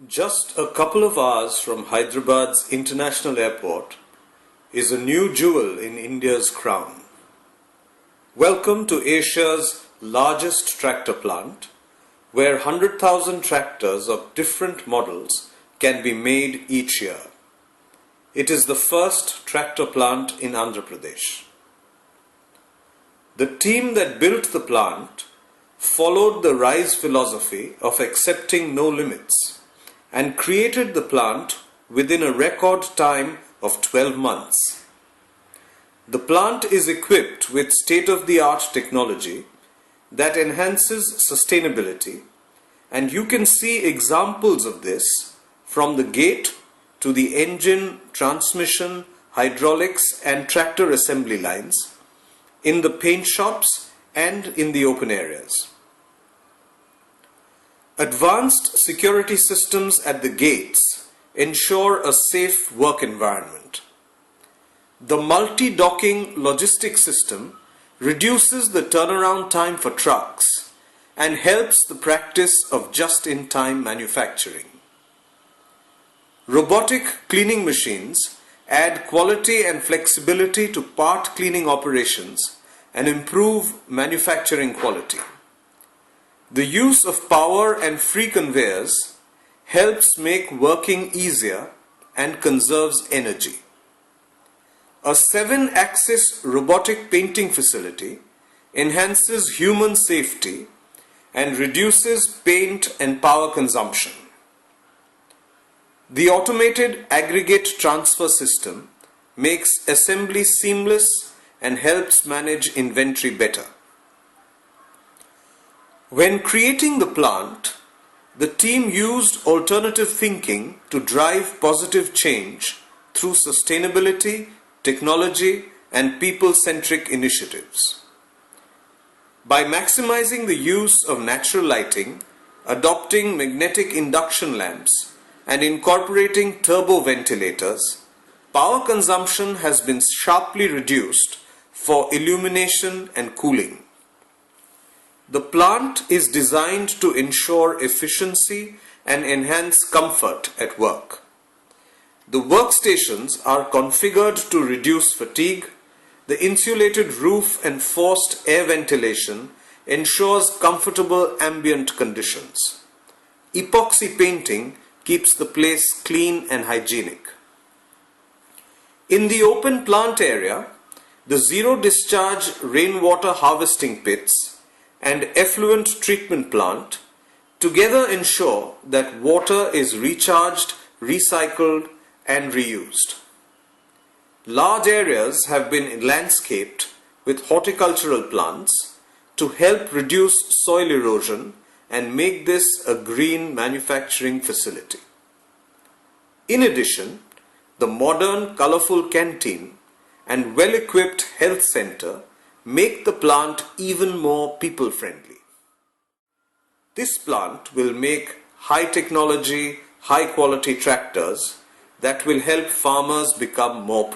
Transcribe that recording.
Just a couple of hours from Hyderabad's International Airport is a new jewel in India's crown. Welcome to Asia's largest tractor plant, where 100,000 tractors of different models can be made each year. It is the first tractor plant in Andhra Pradesh. The team that built the plant followed the RISE philosophy of accepting no limits and created the plant within a record time of 12 months. The plant is equipped with state-of-the-art technology that enhances sustainability, and you can see examples of this from the gate to the engine, transmission, hydraulics and tractor assembly lines, in the paint shops and in the open areas. Advanced security systems at the gates ensure a safe work environment. The multi-docking logistics system reduces the turnaround time for trucks and helps the practice of just-in-time manufacturing. Robotic cleaning machines add quality and flexibility to part cleaning operations and improve manufacturing quality. The use of power and free conveyors helps make working easier and conserves energy. A 7-axis robotic painting facility enhances human safety and reduces paint and power consumption. The automated aggregate transfer system makes assembly seamless and helps manage inventory better. When creating the plant, the team used alternative thinking to drive positive change through sustainability, technology, and people-centric initiatives. By maximizing the use of natural lighting, adopting magnetic induction lamps, and incorporating turbo ventilators, power consumption has been sharply reduced for illumination and cooling. The plant is designed to ensure efficiency and enhance comfort at work. The workstations are configured to reduce fatigue. The insulated roof and forced air ventilation ensures comfortable ambient conditions. Epoxy painting keeps the place clean and hygienic. In the open plant area, the zero-discharge rainwater harvesting pits and effluent treatment plant together ensure that water is recharged, recycled and reused. Large areas have been landscaped with horticultural plants to help reduce soil erosion and make this a green manufacturing facility. In addition, the modern colorful canteen and well-equipped health center make the plant even more people-friendly. This plant will make high-technology, high-quality tractors that will help farmers become more